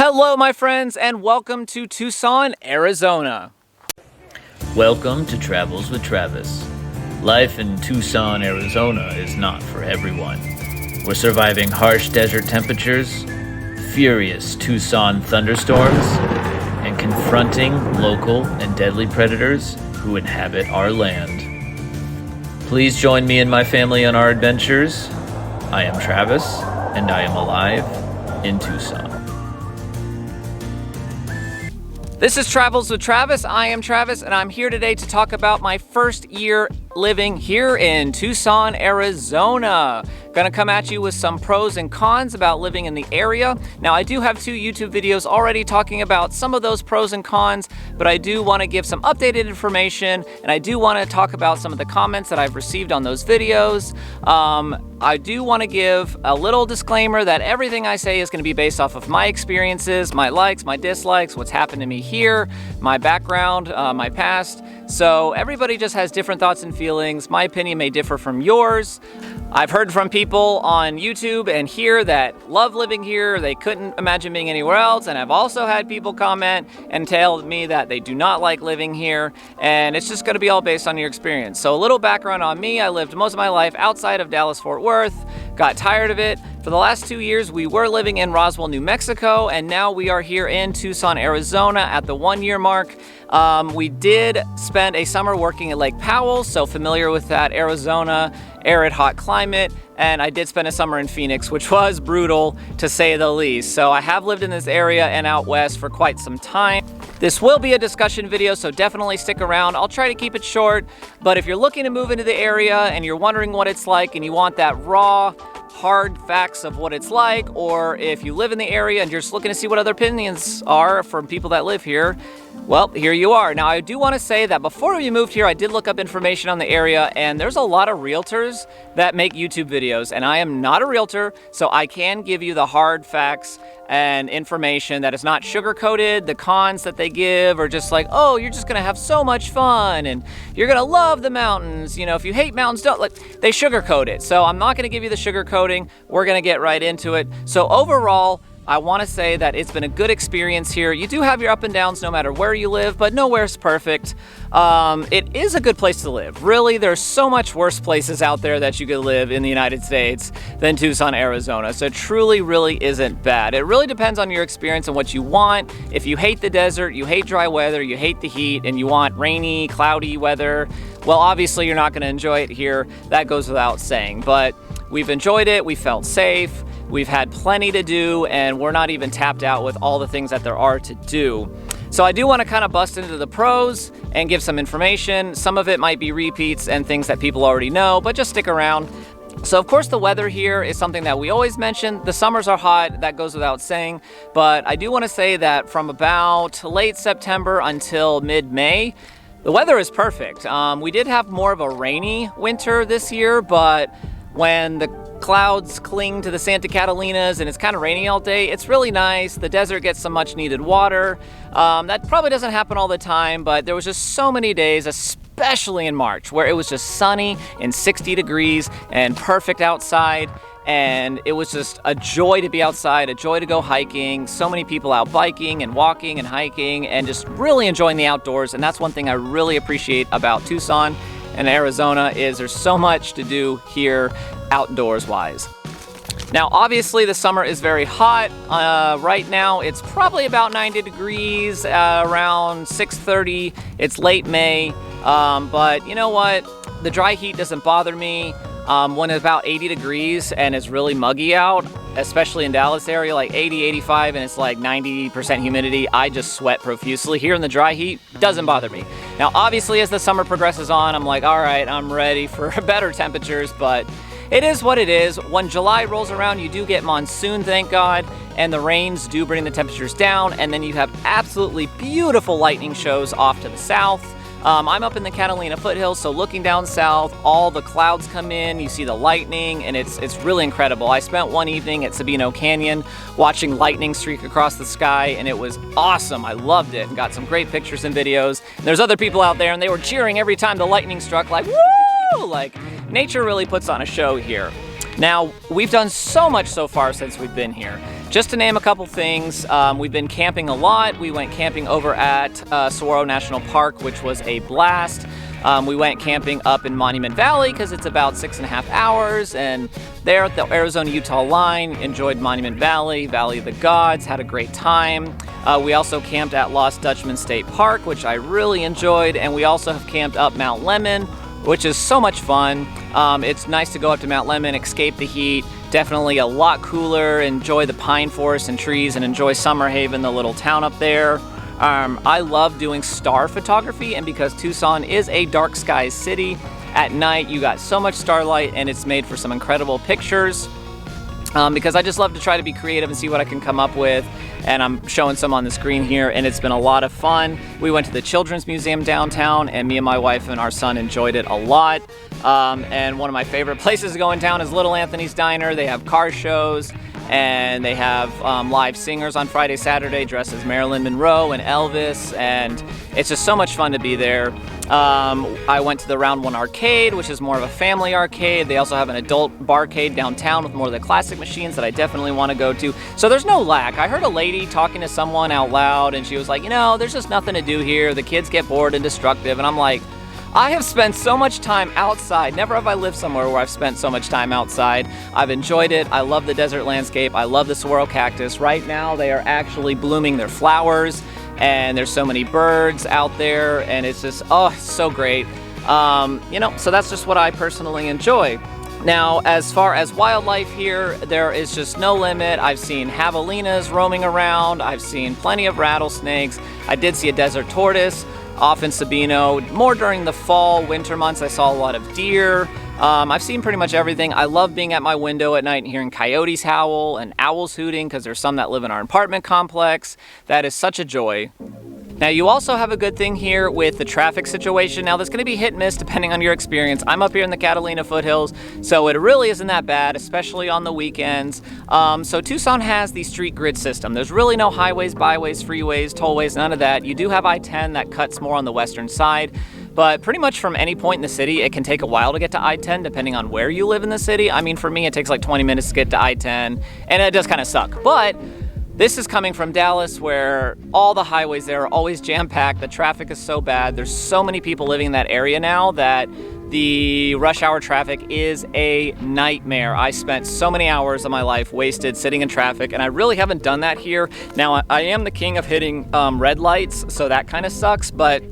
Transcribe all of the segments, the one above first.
Hello, my friends, and welcome to Tucson, Arizona. Welcome to Travels with Travis. Life in Tucson, Arizona is not for everyone. We're surviving harsh desert temperatures, furious Tucson thunderstorms, and confronting local and deadly predators who inhabit our land. Please join me and my family on our adventures. I am Travis, and I am alive in Tucson. This is Travels with Travis. I am Travis, and I'm here today to talk about my first year living here in Tucson, Arizona. Gonna come at you with some pros and cons about living in the area. Now, I do have 2 YouTube videos already talking about some of those pros and cons, but I do want to give some updated information, and I do want to talk about some of the comments that I've received on those videos. I do want to give a little disclaimer that everything I say is going to be based off of my experiences, my likes, my dislikes, what's happened to me here, my background, my past. So everybody just has different thoughts and feelings. My opinion may differ from yours. I've heard from people on YouTube and here that love living here. They couldn't imagine being anywhere else. And I've also had people comment and tell me that they do not like living here. And it's just going to be all based on your experience. So a little background on me. I lived most of my life outside of Dallas-Fort Worth, got tired of it. For the last 2 years, we were living in Roswell, New Mexico, and now we are here in Tucson, Arizona at the 1-year mark. We did spend a summer working at Lake Powell, so familiar with that Arizona arid hot climate, and I did spend a summer in Phoenix, which was brutal to say the least. So I have lived in this area and out west for quite some time. This will be a discussion video, so definitely stick around. I'll try to keep it short, but if you're looking to move into the area and you're wondering what it's like and you want that raw, hard facts of what it's like, or if you live in the area and you're just looking to see what other opinions are from people that live here, well, here you are. Now, I do want to say that before we moved here, I did look up information on the area, and there's a lot of realtors that make YouTube videos, and I am not a realtor, so I can give you the hard facts and information that is not sugar-coated. The cons that they give are just like, oh, you're just gonna have so much fun, and you're gonna love the mountains. You know, if you hate mountains, don't, like, they sugar-coat it. So I'm not gonna give you the sugar coating. We're gonna get right into it. So overall, I want to say that it's been a good experience here. You do have your up and downs no matter where you live, but nowhere's perfect. It is a good place to live. Really, there's so much worse places out there that you could live in the United States than Tucson, Arizona. So it truly, really isn't bad. It really depends on your experience and what you want. If you hate the desert, you hate dry weather, you hate the heat, and you want rainy, cloudy weather, well, obviously you're not going to enjoy it here. That goes without saying, but we've enjoyed it. We felt safe. We've had plenty to do, and we're not even tapped out with all the things that there are to do. So I do want to kind of bust into the pros and give some information. Some of it might be repeats and things that people already know, but just stick around. So of course the weather here is something that we always mention. The summers are hot, that goes without saying, but I do want to say that from about late September until mid-May, the weather is perfect. We did have more of a rainy winter this year, but when the clouds cling to the Santa Catalinas and it's kind of rainy all day, it's really nice. The desert gets some much needed water. That probably doesn't happen all the time, but there was just so many days, especially in March, where it was just sunny and 60 degrees and perfect outside. And it was just a joy to be outside, a joy to go hiking. So many people out biking and walking and hiking and just really enjoying the outdoors. And that's one thing I really appreciate about Tucson and Arizona is there's so much to do here outdoors wise. Now, obviously the summer is very hot. Right now it's probably about 90 degrees, around 6:30. It's late May, but you know what? The dry heat doesn't bother me. When it's about 80 degrees and it's really muggy out, especially in Dallas area, like 80, 85, and it's like 90% humidity, I just sweat profusely. Here in the dry heat, doesn't bother me. Now, obviously, as the summer progresses on, I'm like, all right, I'm ready for better temperatures, but it is what it is. When July rolls around, you do get monsoon, thank God, and the rains do bring the temperatures down, and then you have absolutely beautiful lightning shows off to the south. I'm up in the Catalina foothills, so looking down south, all the clouds come in, you see the lightning, and it's really incredible. I spent one evening at Sabino Canyon watching lightning streak across the sky, and it was awesome. I loved it and got some great pictures and videos. And there's other people out there, and they were cheering every time the lightning struck, like, woo! Like, nature really puts on a show here. Now, we've done so much so far since we've been here. Just to name a couple things, we've been camping a lot. We went camping over at Sonoran National Park, which was a blast. We went camping up in Monument Valley because it's about 6.5 hours, and there at the Arizona-Utah line, enjoyed Monument Valley, Valley of the Gods, had a great time. We also camped at Lost Dutchman State Park, which I really enjoyed, and we also have camped up Mount Lemmon, which is so much fun. It's nice to go up to Mount Lemmon, escape the heat, definitely a lot cooler, enjoy the pine forest and trees, and enjoy Summer Haven, the little town up there. I love doing star photography, and because Tucson is a dark skies city, at night you got so much starlight and it's made for some incredible pictures. Because I just love to try to be creative and see what I can come up with, and I'm showing some on the screen here, and it's been a lot of fun. We went to the Children's Museum downtown, and me and my wife and our son enjoyed it a lot. And one of my favorite places to go in town is Little Anthony's Diner. They have car shows, and they have live singers on Friday, Saturday, dressed as Marilyn Monroe and Elvis, and it's just so much fun to be there. I went to the Round One Arcade, which is more of a family arcade. They also have an adult barcade downtown with more of the classic machines that I definitely want to go to. So there's no lack. I heard a lady talking to someone out loud, and she was like, you know, there's just nothing to do here. The kids get bored and destructive, and I'm like, I have spent so much time outside. Never have I lived somewhere where I've spent so much time outside. I've enjoyed it. I love the desert landscape. I love the saguaro cactus. Right now, they are actually blooming their flowers, and there's so many birds out there, and it's just, oh, it's so great. So that's just what I personally enjoy. Now, as far as wildlife here, there is just no limit. I've seen javelinas roaming around. I've seen plenty of rattlesnakes. I did see a desert tortoise off in Sabino. More during the fall, winter months, I saw a lot of deer. I've seen pretty much everything. I love being at my window at night and hearing coyotes howl and owls hooting, because there's some that live in our apartment complex. That is such a joy. Now, you also have a good thing here with the traffic situation. Now, there's going to be hit and miss depending on your experience. I'm up here in the Catalina foothills, so it really isn't that bad, especially on the weekends. So Tucson has the street grid system. There's really no highways, byways, freeways, tollways, none of that. You do have I-10 that cuts more on the western side, but pretty much from any point in the city, it can take a while to get to I-10 depending on where you live in the city. I mean, for me, it takes like 20 minutes to get to I-10, and it does kind of suck. But this is coming from Dallas, where all the highways there are always jam-packed. The traffic is so bad. There's so many people living in that area now that the rush hour traffic is a nightmare. I spent so many hours of my life wasted sitting in traffic, and I really haven't done that here. Now, I am the king of hitting red lights, so that kind of sucks, but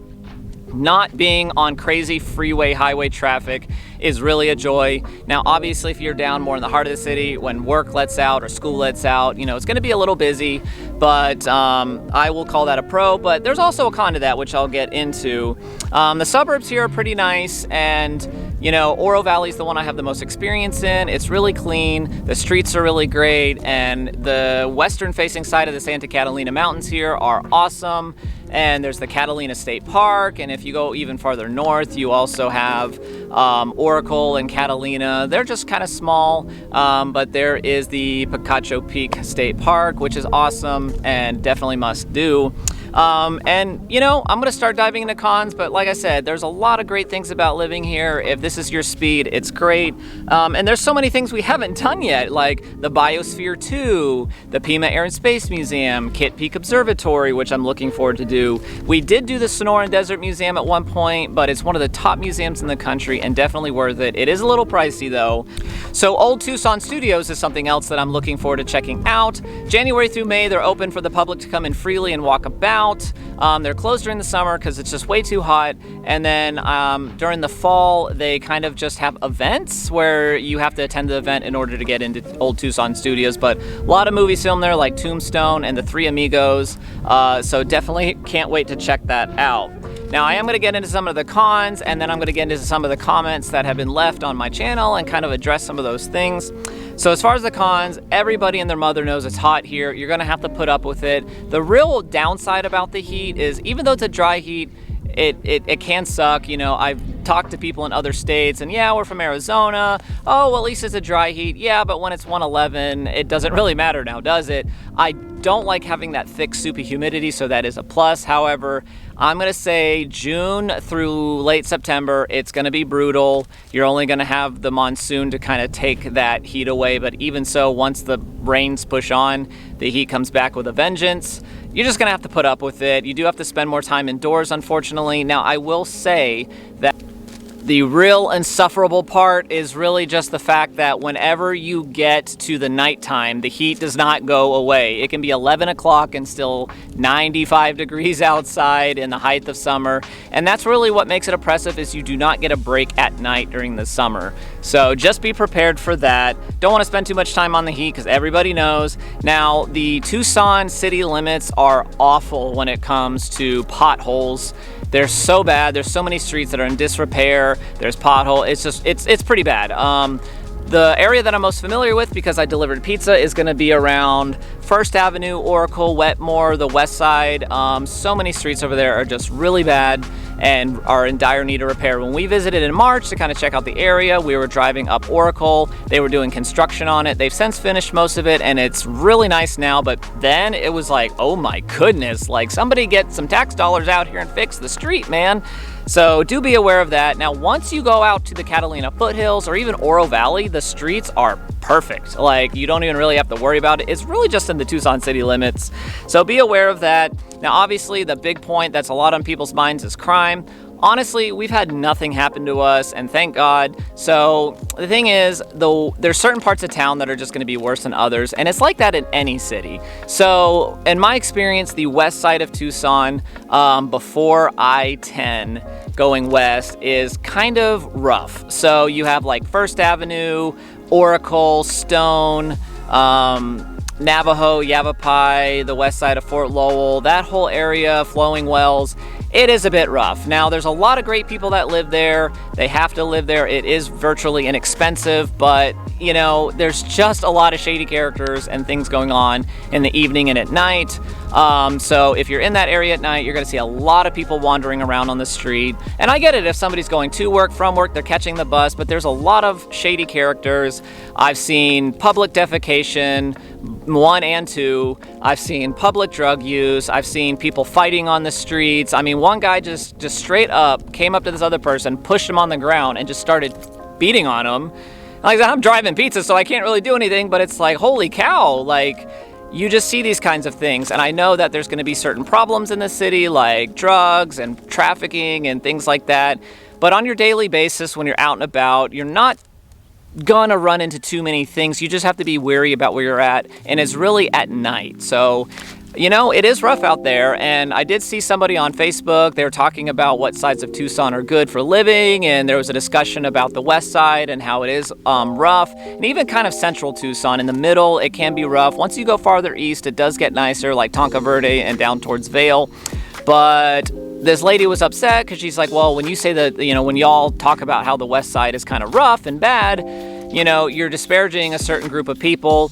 not being on crazy freeway highway traffic is really a joy. Now, obviously, if you're down more in the heart of the city, when work lets out or school lets out, it's going to be a little busy, but I will call that a pro. But there's also a con to that, which I'll get into. The suburbs here are pretty nice, and Oro Valley is the one I have the most experience in. It's really clean, the streets are really great, and the western facing side of the Santa Catalina Mountains here are awesome. And there's the Catalina State Park, and if you go even farther north, you also have Oracle and Catalina. They're just kind of small, but there is the Picacho Peak State Park, which is awesome and definitely must do. I'm going to start diving into cons, but like I said, there's a lot of great things about living here. If this is your speed, it's great. And there's so many things we haven't done yet, like the Biosphere 2, the Pima Air and Space Museum, Kitt Peak Observatory, which I'm looking forward to do. We did do the Sonoran Desert Museum at one point, but it's one of the top museums in the country and definitely worth it. It is a little pricey though. So Old Tucson Studios is something else that I'm looking forward to checking out. January through May, they're open for the public to come in freely and walk about. They're closed during the summer because it's just way too hot. And then during the fall, they kind of just have events where you have to attend the event in order to get into Old Tucson Studios. But a lot of movies filmed there, like Tombstone and The Three Amigos. So definitely can't wait to check that out. Now, I am going to get into some of the cons, and then I'm going to get into some of the comments that have been left on my channel and kind of address some of those things. So as far as the cons, everybody and their mother knows it's hot here. You're going to have to put up with it. The real downside about the heat is, even though it's a dry heat, it can suck. I've talked to people in other states, and yeah, we're from Arizona. Oh, well, at least it's a dry heat. Yeah, but when it's 111, it doesn't really matter now, does it? I don't like having that thick, soupy humidity, so that is a plus. However, I'm going to say June through late September, it's going to be brutal. You're only going to have the monsoon to kind of take that heat away. But even so, once the rains push on, the heat comes back with a vengeance. You're just going to have to put up with it. You do have to spend more time indoors, unfortunately. Now, I will say that the real insufferable part is really just the fact that whenever you get to the nighttime, the heat does not go away. It can be 11 o'clock and still 95 degrees outside in the height of summer. And that's really what makes it oppressive, is you do not get a break at night during the summer. So just be prepared for that. Don't want to spend too much time on the heat because everybody knows. Now, the Tucson city limits are awful when it comes to potholes. They're so bad. There's so many streets that are in disrepair. There's pothole. It's pretty bad. The area that I'm most familiar with, because I delivered pizza, is going to be around First Avenue, Oracle, Wetmore, the west side. So many streets over there are just really bad and are in dire need of repair. When we visited in March to kind of check out the area, we were driving up Oracle. They were doing construction on it. They've since finished most of it, and it's really nice now. But then it was like, oh my goodness, like somebody get some tax dollars out here and fix the street, man. So do be aware of that. Now, once you go out to the Catalina foothills or even Oro Valley, the streets are perfect. Like, you don't even really have to worry about it. It's really just in the Tucson city limits. So be aware of that. Now, obviously, the big point that's a lot on people's minds is crime. Honestly, we've had nothing happen to us, and thank God. So the thing is, though, there's certain parts of town that are just going to be worse than others, and it's like that in any city. So in my experience, the west side of Tucson, before I-10 going west, is kind of rough. So you have like First Avenue, Oracle, Stone, Navajo, Yavapai, the west side of Fort Lowell, that whole area, Flowing Wells. It is a bit rough. Now, there's a lot of great people that live there. They have to live there. It is virtually inexpensive, but, you know, there's just a lot of shady characters and things going on in the evening and at night. So if you're in that area at night, you're going to see a lot of people wandering around on the street. And I get it if somebody's going to work, from work, they're catching the bus, but there's a lot of shady characters. I've seen public defecation, 1 and 2. I've seen public drug use. I've seen people fighting on the streets. I mean, one guy just straight up came up to this other person, pushed him on the ground, and just started beating on him. Like, I'm driving pizza, so I can't really do anything, but it's like, holy cow, like, you just see these kinds of things. And I know that there's going to be certain problems in the city, like drugs and trafficking and things like that. But on your daily basis, when you're out and about, you're not gonna run into too many things. You just have to be wary about where you're at, and it's really at night. So, you know, it is rough out there. And I did see somebody on Facebook, they were talking about what sides of Tucson are good for living, and there was a discussion about the west side and how it is rough, and even kind of central Tucson. In the middle, it can be rough. Once you go farther east, it does get nicer, like Tonka Verde and down towards Vail. But this lady was upset because she's like, well, when you say that, you know, when y'all talk about how the west side is kind of rough and bad, you know, you're disparaging a certain group of people.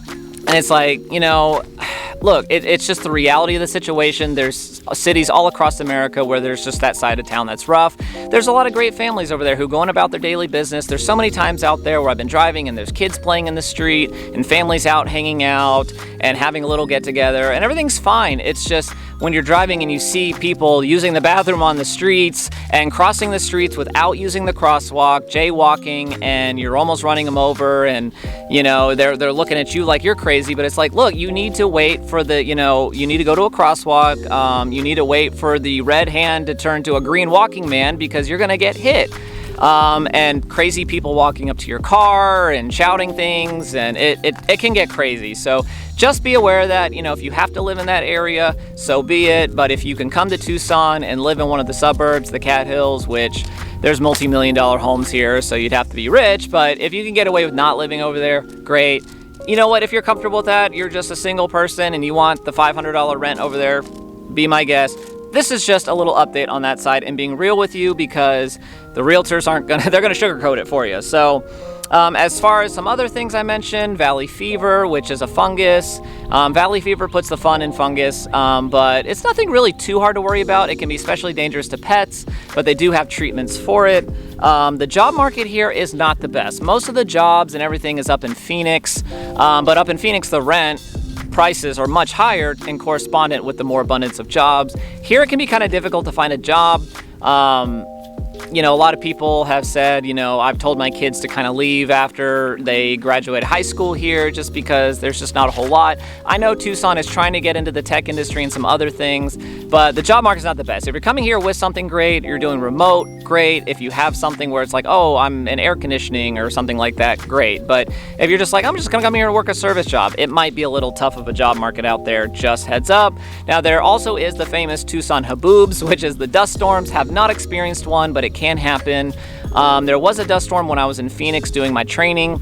And it's like, you know, look, it's just the reality of the situation. There's cities all across America where there's just that side of town that's rough. There's a lot of great families over there who go on about their daily business. There's so many times out there where I've been driving and there's kids playing in the street and families out hanging out and having a little get together, and everything's fine. It's just when you're driving and you see people using the bathroom on the streets and crossing the streets without using the crosswalk, jaywalking, and you're almost running them over, and, you know, they're looking at you like you're crazy. But it's like, look, you need to wait for the, you know, you need to go to a crosswalk. You need to wait for the red hand to turn to a green walking man, because you're going to get hit. And crazy people walking up to your car and shouting things, and it can get crazy. So just be aware that, you know, if you have to live in that area, so be it. But if you can come to Tucson and live in one of the suburbs, the Cat Hills, which there's multi-million-dollar homes here, so you'd have to be rich. But if you can get away with not living over there, great. You know what? If you're comfortable with that, you're just a single person and you want the $500 rent over there, be my guest. This is just a little update on that side and being real with you, because the realtors they're gonna sugarcoat it for you. So as far as some other things I mentioned, valley fever, which is a fungus. Valley fever puts the fun in fungus, but it's nothing really too hard to worry about. It can be especially dangerous to pets, but they do have treatments for it. The job market here is not the best. Most of the jobs and everything is up in Phoenix, but up in Phoenix, the rent prices are much higher and correspondent with the more abundance of jobs. Here it can be kind of difficult to find a job. You know, a lot of people have said, you know, I've told my kids to kind of leave after they graduate high school here just because there's just not a whole lot. I know Tucson is trying to get into the tech industry and some other things, but the job market's not the best. If you're coming here with something great, you're doing remote, great. If you have something where it's like, oh, I'm in air conditioning or something like that, great. But if you're just like, I'm just gonna come here and work a service job, it might be a little tough of a job market out there, just heads up. Now, there also is the famous Tucson haboobs, which is the dust storms. Have not experienced one, but it can happen. There was a dust storm when I was in Phoenix doing my training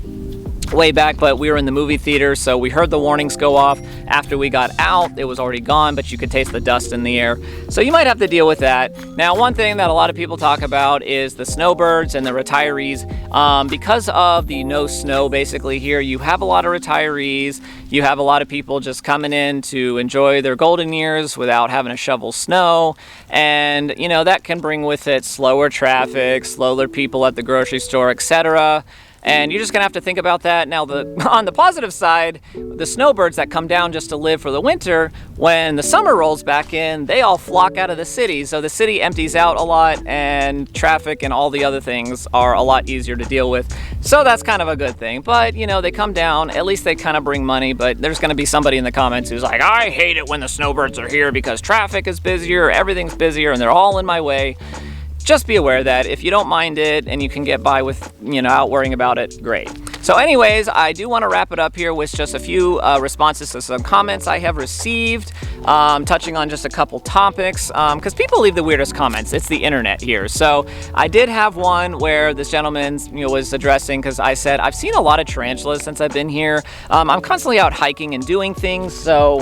way back, but we were in the movie theater, so we heard the warnings go off. After we got out, it was already gone, but you could taste the dust in the air. So you might have to deal with that. Now, one thing that a lot of people talk about is the snowbirds and the retirees. Because of the no snow basically here, you have a lot of retirees. You have a lot of people just coming in to enjoy their golden years without having to shovel snow. And, you know, that can bring with it slower traffic, slower people at the grocery store, etc. And you're just gonna have to think about that. Now, on the positive side, the snowbirds that come down just to live for the winter, when the summer rolls back in, they all flock out of the city. So the city empties out a lot, and traffic and all the other things are a lot easier to deal with. So that's kind of a good thing. But, you know, they come down, at least they kind of bring money, but there's gonna be somebody in the comments who's like, I hate it when the snowbirds are here because traffic is busier, everything's busier, and they're all in my way. Just be aware that if you don't mind it and you can get by with, you know, out worrying about it, great. So anyways, I do want to wrap it up here with just a few responses to some comments I have received, touching on just a couple topics, because people leave the weirdest comments. It's the internet here. So I did have one where this gentleman, you know, was addressing, because I said, I've seen a lot of tarantulas since I've been here. I'm constantly out hiking and doing things, so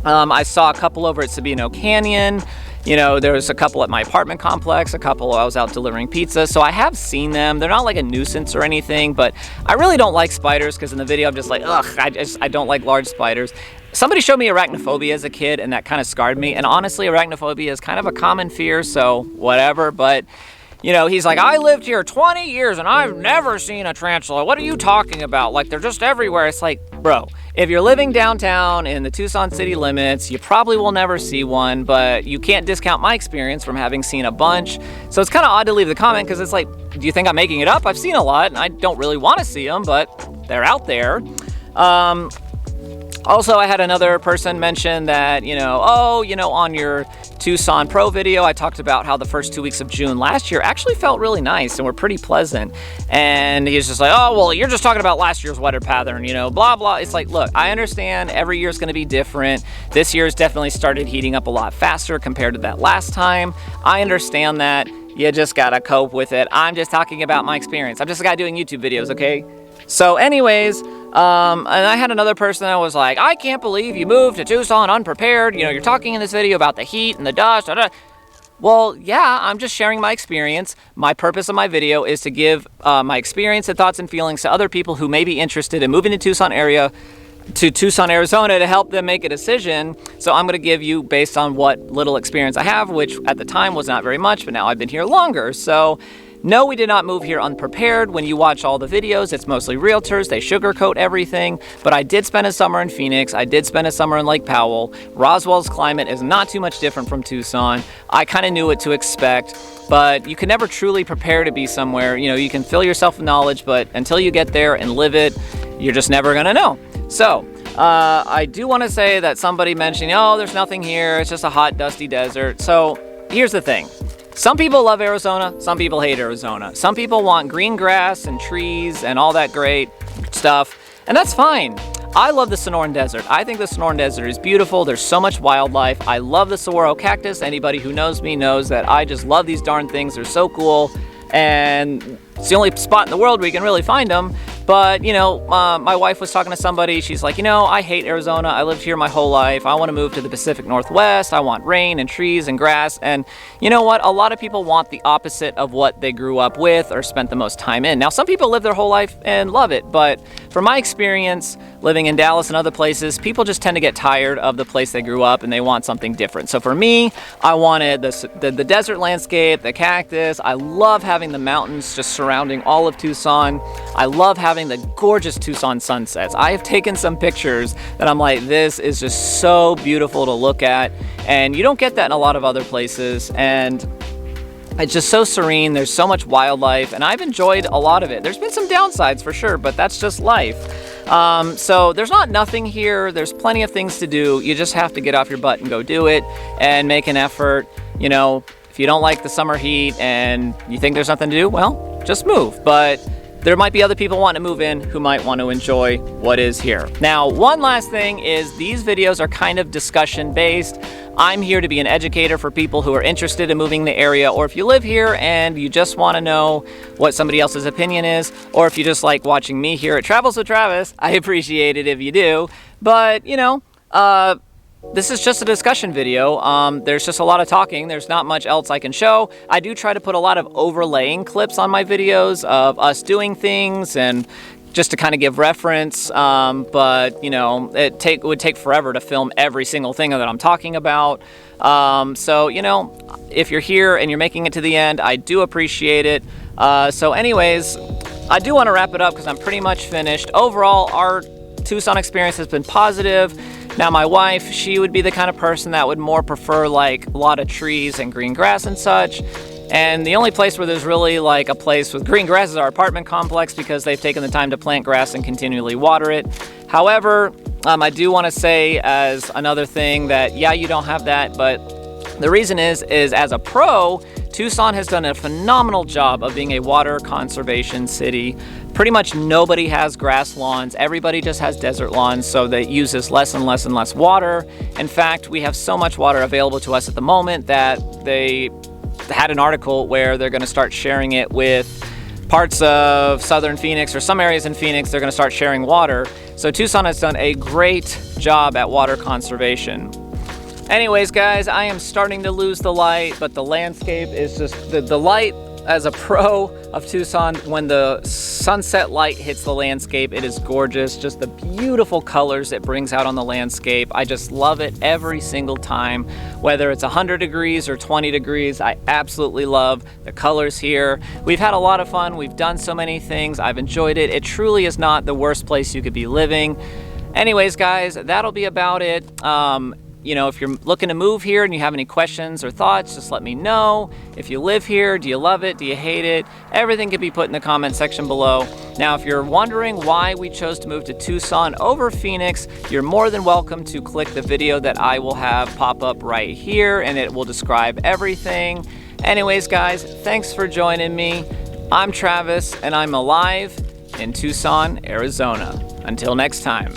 I saw a couple over at Sabino Canyon. You know, there was a couple at my apartment complex, a couple I was out delivering pizza, so I have seen them. They're not like a nuisance or anything, but I really don't like spiders, because in the video I'm just like, ugh, I don't like large spiders. Somebody showed me arachnophobia as a kid, and that kind of scarred me, and honestly, arachnophobia is kind of a common fear, so whatever, but you know, he's like, I lived here 20 years and I've never seen a tarantula. What are you talking about? Like, they're just everywhere. It's like, bro, if you're living downtown in the Tucson city limits, you probably will never see one, but you can't discount my experience from having seen a bunch. So it's kind of odd to leave the comment, because it's like, do you think I'm making it up? I've seen a lot and I don't really want to see them, but they're out there. Also, I had another person mention that, you know, oh, you know, on your Tucson Pro video, I talked about how the first 2 weeks of June last year actually felt really nice and were pretty pleasant. And he's just like, oh, well, you're just talking about last year's weather pattern, you know, blah, blah. It's like, look, I understand every year's going to be different. This year's definitely started heating up a lot faster compared to that last time. I understand that. You just got to cope with it. I'm just talking about my experience. I'm just a guy doing YouTube videos, okay? So anyways, and I had another person that was like, I can't believe you moved to Tucson unprepared. You know, you're talking in this video about the heat and the dust. Well, yeah, I'm just sharing my experience. My purpose of my video is to give my experience and thoughts and feelings to other people who may be interested in moving to Tucson, Arizona, to help them make a decision. So I'm going to give you based on what little experience I have, which at the time was not very much, but now I've been here longer. So no, we did not move here unprepared. When you watch all the videos, it's mostly realtors. They sugarcoat everything. But I did spend a summer in Phoenix. I did spend a summer in Lake Powell. Roswell's climate is not too much different from Tucson. I kind of knew what to expect, but you can never truly prepare to be somewhere. You know, you can fill yourself with knowledge, but until you get there and live it, you're just never gonna know. So, I do want to say that somebody mentioned, oh, there's nothing here. It's just a hot, dusty desert. So here's the thing. Some people love Arizona, some people hate Arizona. Some people want green grass and trees and all that great stuff, and that's fine. I love the Sonoran Desert. I think the Sonoran Desert is beautiful. There's so much wildlife. I love the saguaro cactus. Anybody who knows me knows that I just love these darn things. They're so cool, and it's the only spot in the world where you can really find them. But, you know, my wife was talking to somebody. She's like, you know, I hate Arizona. I lived here my whole life. I want to move to the Pacific Northwest. I want rain and trees and grass. And you know what? A lot of people want the opposite of what they grew up with or spent the most time in. Now, some people live their whole life and love it. But from my experience, living in Dallas and other places, people just tend to get tired of the place they grew up and they want something different. So for me, I wanted the desert landscape, the cactus. I love having the mountains just surrounding all of Tucson. I love having having the gorgeous Tucson sunsets. I have taken some pictures that I'm like, this is just so beautiful to look at, and you don't get that in a lot of other places, and it's just so serene. There's so much wildlife, and I've enjoyed a lot of it. There's been some downsides for sure, but that's just life. So there's not nothing here. There's plenty of things to do. You just have to get off your butt and go do it and make an effort. You know, if you don't like the summer heat and you think there's nothing to do, well, just move. But there might be other people wanting to move in who might want to enjoy what is here. Now, one last thing is these videos are kind of discussion based. I'm here to be an educator for people who are interested in moving the area, or if you live here and you just want to know what somebody else's opinion is, or if you just like watching me here at Travels with Travis, I appreciate it if you do. But, you know, this is just a discussion video. There's just a lot of talking. There's not much else I can show. I do try to put a lot of overlaying clips on my videos of us doing things and just to kind of give reference, but you know, it would take forever to film every single thing that I'm talking about. So, you know, if you're here and you're making it to the end, I do appreciate it. So anyways, I do want to wrap it up because I'm pretty much finished. Overall, our Tucson experience has been positive. Now my wife, she would be the kind of person that would more prefer like a lot of trees and green grass and such. And the only place where there's really like a place with green grass is our apartment complex because they've taken the time to plant grass and continually water it. However, I do want to say as another thing that, yeah, you don't have that, but the reason is as a pro, Tucson has done a phenomenal job of being a water conservation city. Pretty much nobody has grass lawns. Everybody just has desert lawns, so that uses less and less and less water. In fact, we have so much water available to us at the moment that they had an article where they're going to start sharing it with parts of southern Phoenix or some areas in Phoenix. They're going to start sharing water. So Tucson has done a great job at water conservation. Anyways, guys, I am starting to lose the light, but the landscape is just the light. As a pro of Tucson, when the sunset light hits the landscape, it is gorgeous. Just the beautiful colors it brings out on the landscape. I just love it every single time. Whether it's 100 degrees or 20 degrees, I absolutely love the colors here. We've had a lot of fun. We've done so many things. I've enjoyed it. It truly is not the worst place you could be living. Anyways, guys, that'll be about it. You know, if you're looking to move here and you have any questions or thoughts, just let me know. If you live here, do you love it? Do you hate it? Everything can be put in the comment section below. Now, if you're wondering why we chose to move to Tucson over Phoenix, you're more than welcome to click the video that I will have pop up right here, and it will describe everything. Anyways, guys, thanks for joining me. I'm Travis, and I'm alive in Tucson, Arizona. Until next time.